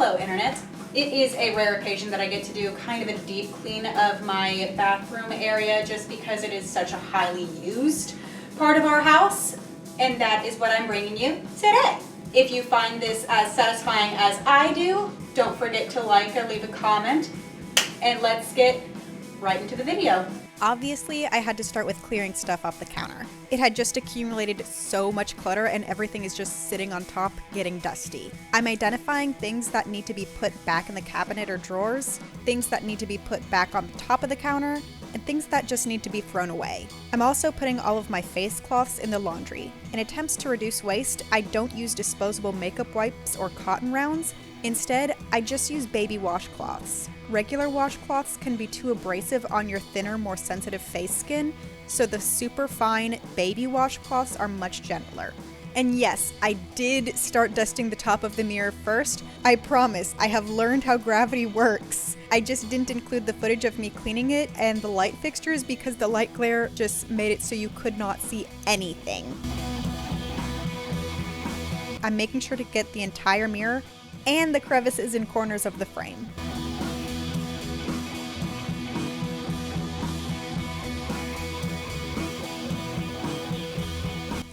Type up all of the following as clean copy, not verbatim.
Hello Internet. It is a rare occasion that I get to do kind of a deep clean of my bathroom area just because it is such a highly used part of our house, and that is what I'm bringing you today. If you find this as satisfying as I do, don't forget to like or leave a comment, and let's get right into the video. Obviously, I had to start with clearing stuff off the counter. It had just accumulated so much clutter and everything is just sitting on top, getting dusty. I'm identifying things that need to be put back in the cabinet or drawers, things that need to be put back on the top of the counter, and things that just need to be thrown away. I'm also putting all of my face cloths in the laundry. In attempts to reduce waste, I don't use disposable makeup wipes or cotton rounds. Instead, I just use baby washcloths. Regular washcloths can be too abrasive on your thinner, more sensitive face skin, so the super fine baby washcloths are much gentler. And yes, I did start dusting the top of the mirror first. I promise, I have learned how gravity works. I just didn't include the footage of me cleaning it and the light fixtures because the light glare just made it so you could not see anything. I'm making sure to get the entire mirror and the crevices and corners of the frame.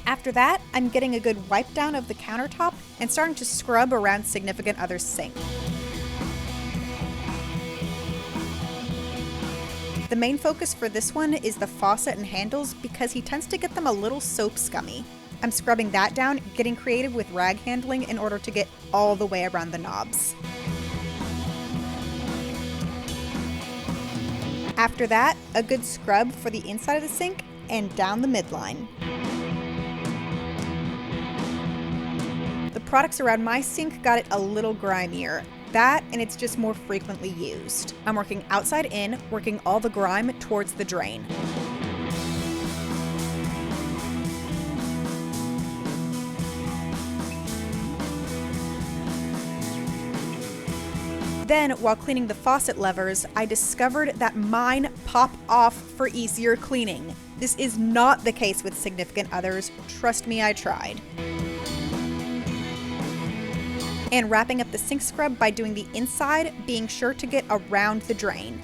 After that, I'm getting a good wipe down of the countertop and starting to scrub around significant other's sink. The main focus for this one is the faucet and handles because he tends to get them a little soap scummy. I'm scrubbing that down, getting creative with rag handling in order to get all the way around the knobs. After that, a good scrub for the inside of the sink and down the midline. The products around my sink got it a little grimier. That, and it's just more frequently used. I'm working outside in, working all the grime towards the drain. Then, while cleaning the faucet levers, I discovered that mine pop off for easier cleaning. This is not the case with significant others. Trust me, I tried. And wrapping up the sink scrub by doing the inside, being sure to get around the drain.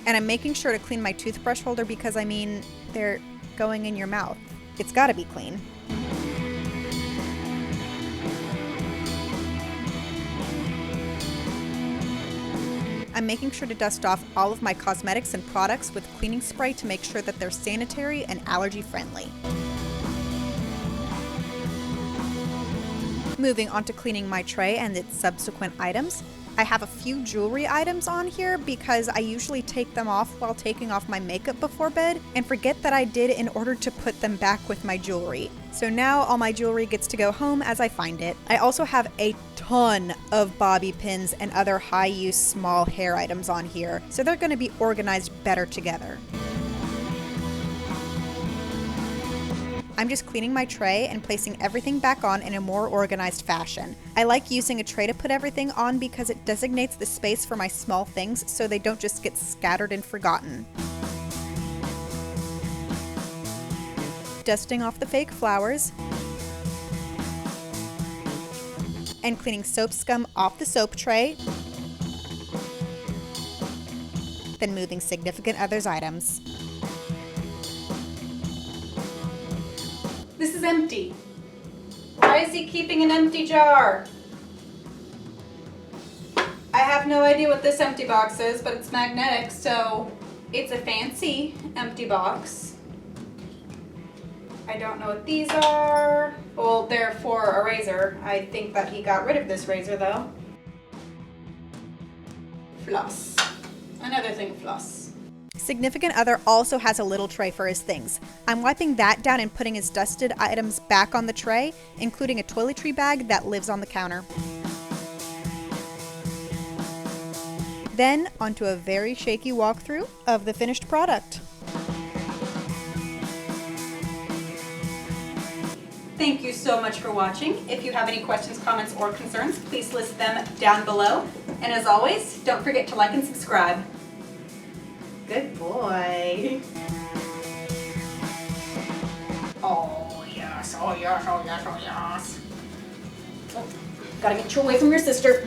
And I'm making sure to clean my toothbrush holder because, I mean, they're going in your mouth. It's gotta be clean. I'm making sure to dust off all of my cosmetics and products with cleaning spray to make sure that they're sanitary and allergy friendly. Moving on to cleaning my tray and its subsequent items. I have a few jewelry items on here because I usually take them off while taking off my makeup before bed and forget that I did in order to put them back with my jewelry. So now all my jewelry gets to go home as I find it. I also have a ton of bobby pins and other high-use small hair items on here, so they're going to be organized better together. I'm just cleaning my tray and placing everything back on in a more organized fashion. I like using a tray to put everything on because it designates the space for my small things so they don't just get scattered and forgotten. Dusting off the fake flowers. And cleaning soap scum off the soap tray. Then moving significant others' items. This is empty. Why is he keeping an empty jar? I have no idea what this empty box is, but it's magnetic, so it's a fancy empty box. I don't know what these are. Well, they're for a razor. I think that he got rid of this razor though. Floss. Another thing, floss. Significant other also has a little tray for his things. I'm wiping that down and putting his dusted items back on the tray, including a toiletry bag that lives on the counter. Then onto a very shaky walkthrough of the finished product. Thank you so much for watching. If you have any questions, comments, or concerns, please list them down below. And as always, don't forget to like and subscribe. Good boy. Oh yes, oh yes, oh yes. Oh, gotta get you away from your sister.